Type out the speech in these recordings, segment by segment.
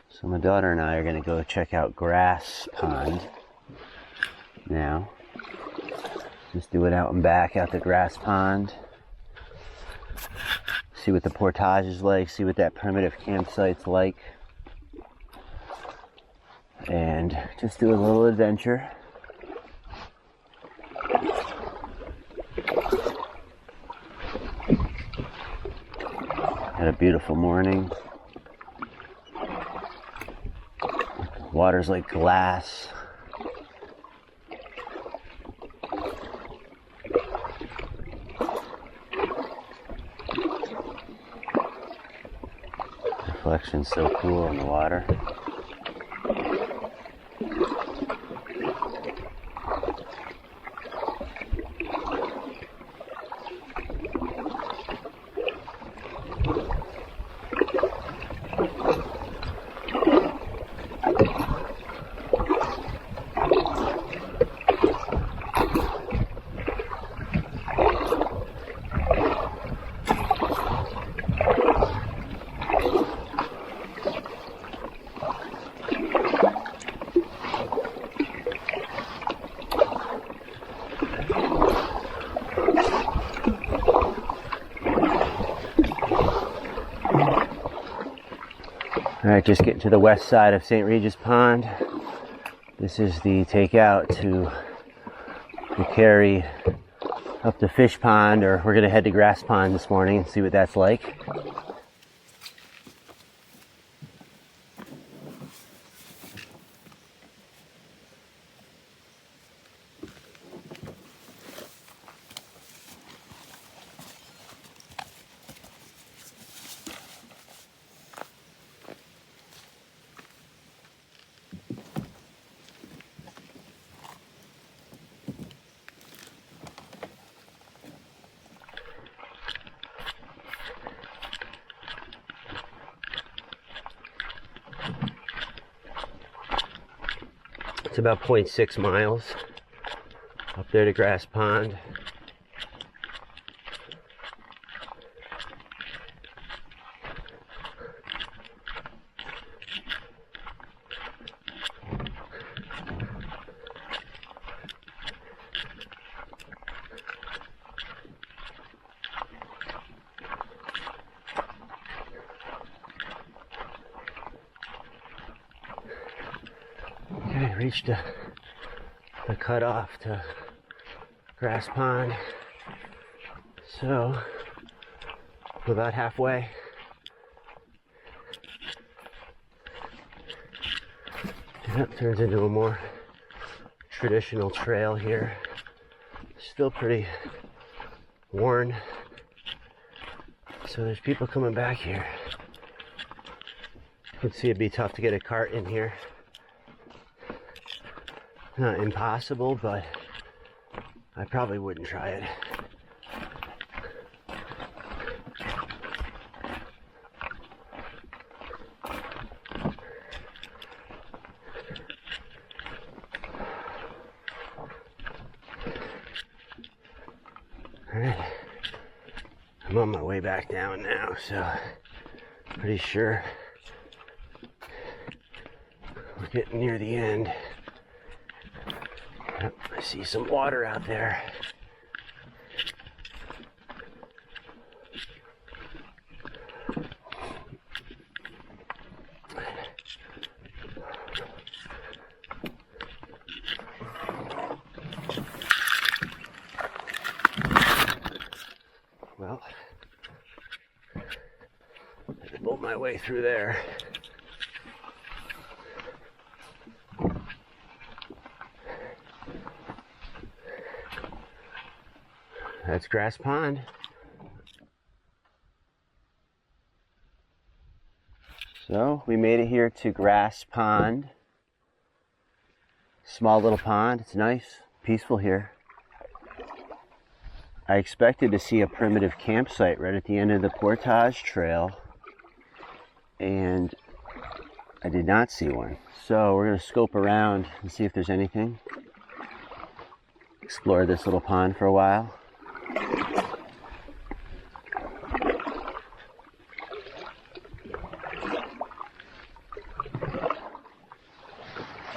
So my daughter and I are going to go check out Grass Pond now. Just do it out and back out the Grass Pond. See what the Portage is like, see what that primitive campsite's like. And just do a little adventure. Had a beautiful morning. Water's like glass. Reflection's so cool in the water. Alright, just getting to the west side of St. Regis Pond. This is the takeout to carry up to Fish Pond, or we're going to head to Grass Pond this morning and see what that's like. It's about 0.6 miles up there to Grass Pond. Okay, reached the cutoff to Grass Pond, so we're about halfway. And that turns into a more traditional trail here. Still pretty worn, so there's people coming back here. You can see it'd be tough to get a cart in here. Not impossible, but I probably wouldn't try it. Alright, I'm on my way back down now, so pretty sure we're getting near the end. I see some water out there. Well, I bolt my way through there. That's Grass Pond. So we made it here to Grass Pond. Small little pond. It's nice, peaceful here. I expected to see a primitive campsite right at the end of the Portage Trail, and I did not see one. So we're going to scope around and see if there's anything. Explore this little pond for a while.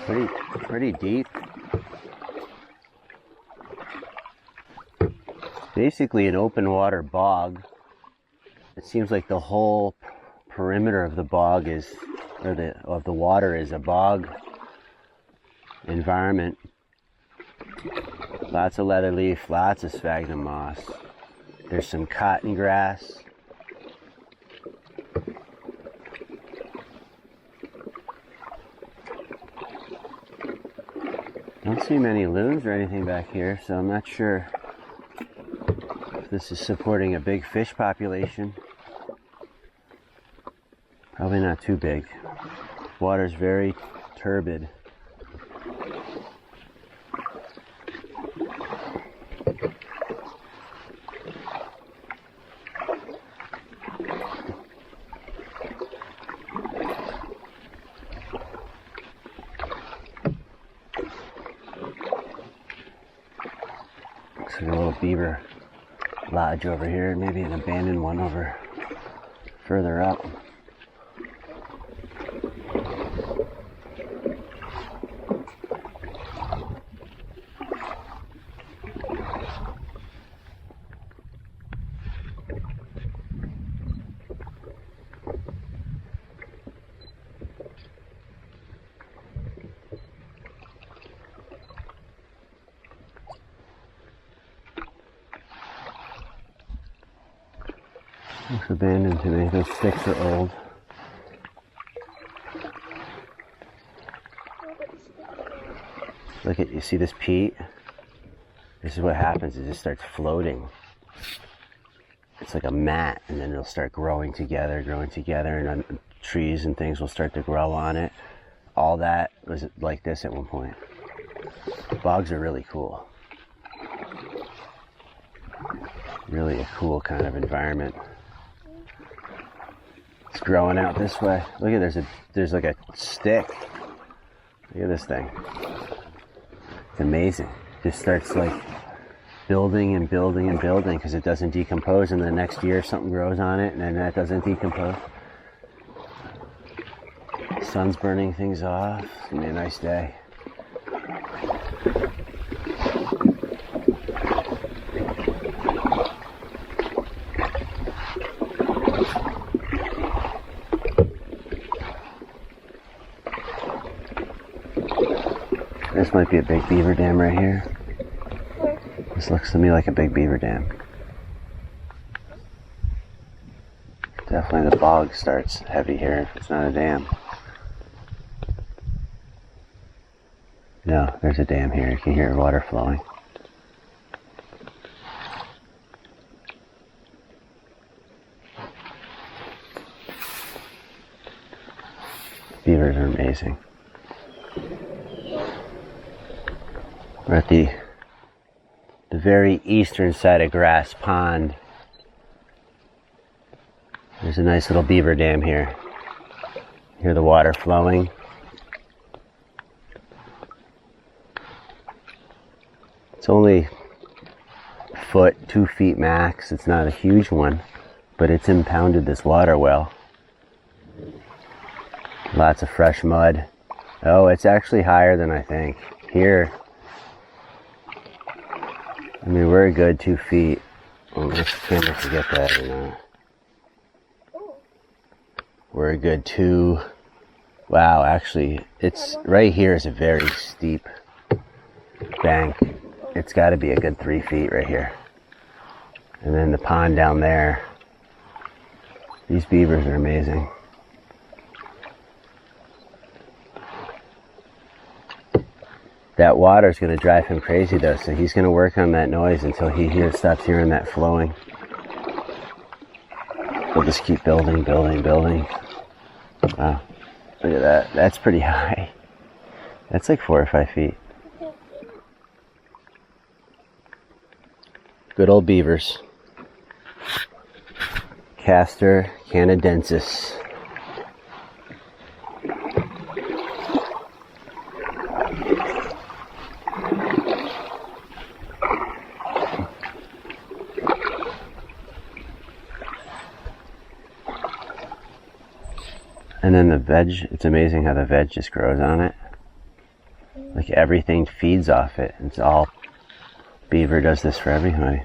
pretty deep. Basically an open water bog. It seems like the whole perimeter of the bog is, or of the water is a bog environment. Lots of leatherleaf, lots of sphagnum moss. There's some cotton grass. Don't see many loons or anything back here, so I'm not sure if this is supporting a big fish population. Probably not too big. Water's very turbid. Looks like a little beaver lodge over here, maybe an abandoned one over further up. Looks abandoned to me. Those sticks are old. Look at, you see this peat? This is what happens, it just starts floating. It's like a mat, and then it'll start growing together, and then trees and things will start to grow on it. All that was like this at one point. Bogs are really cool. Really a cool kind of environment. It's growing out this way. Look at, there's like a stick. Look at this thing. It's amazing. It just starts like building and building and building because it doesn't decompose, and the next year something grows on it and then that doesn't decompose. The sun's burning things off. It's gonna be a nice day. This might be a big beaver dam right here. Where? This looks to me like a big beaver dam. Definitely the bog starts heavy here if it's not a dam. No, there's a dam here. You can hear water flowing. Beavers are amazing. We're at the very eastern side of Grass Pond. There's a nice little beaver dam here. Hear the water flowing. It's only a foot, 2 feet max. It's not a huge one, but it's impounded this water well. Lots of fresh mud. Oh, it's actually higher than I think. Here, I mean, we're a good 2 feet. Well, this camera forget that or not. We're a good 2. Wow, actually, it's right here is a very steep bank. It's got to be a good 3 feet right here. And then the pond down there. These beavers are amazing. That water is going to drive him crazy though, so he's going to work on that noise until he stops hearing that flowing. We'll just keep building, building, building. Wow, look at that. That's pretty high. That's like 4 or 5 feet. Good old beavers. Castor canadensis. And then the veg, it's amazing how the veg just grows on it. Like everything feeds off it. It's all, Beaver does this for everybody.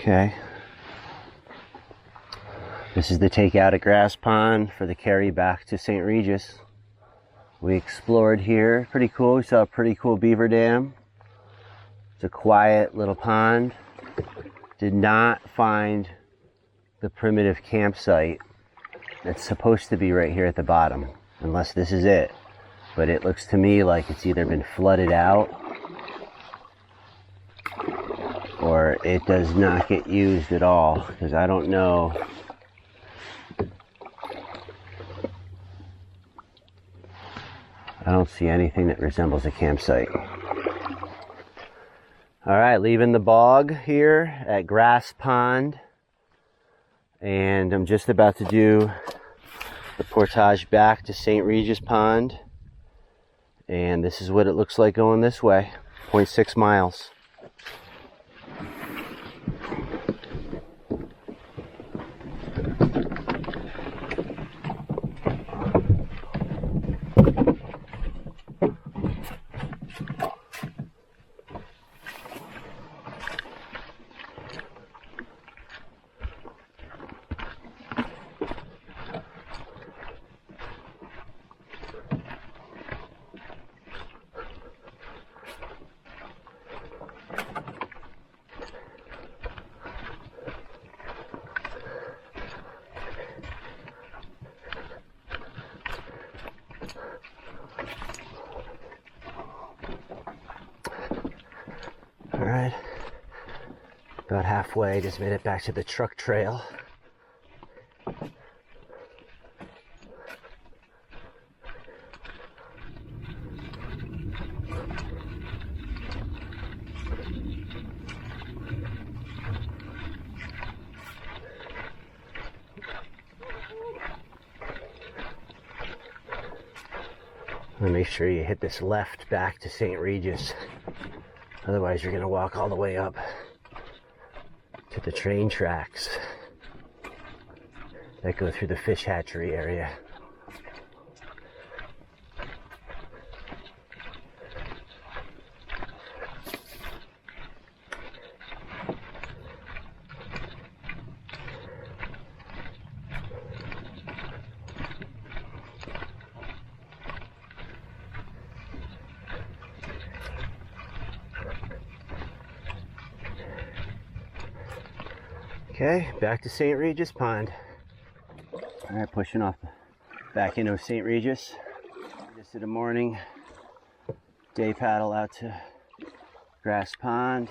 Okay. This is the takeout at Grass Pond for the carry back to St. Regis. We explored here. Pretty cool. We saw a pretty cool beaver dam. It's a quiet little pond. Did not find the primitive campsite that's supposed to be right here at the bottom, unless this is it. But it looks to me like it's either been flooded out or it does not get used at all, because I don't know. I don't see anything that resembles a campsite. All right, leaving the bog here at Grass Pond, and I'm just about to do the portage back to St. Regis Pond, and this is what it looks like going this way, 0.6 miles. Alright, about halfway, just made it back to the truck trail. Make sure you hit this left back to St. Regis. Otherwise, you're going to walk all the way up to the train tracks that go through the fish hatchery area. Okay, back to St. Regis Pond. All right, pushing off back into St. Regis. Just did a morning day paddle out to Grass Pond.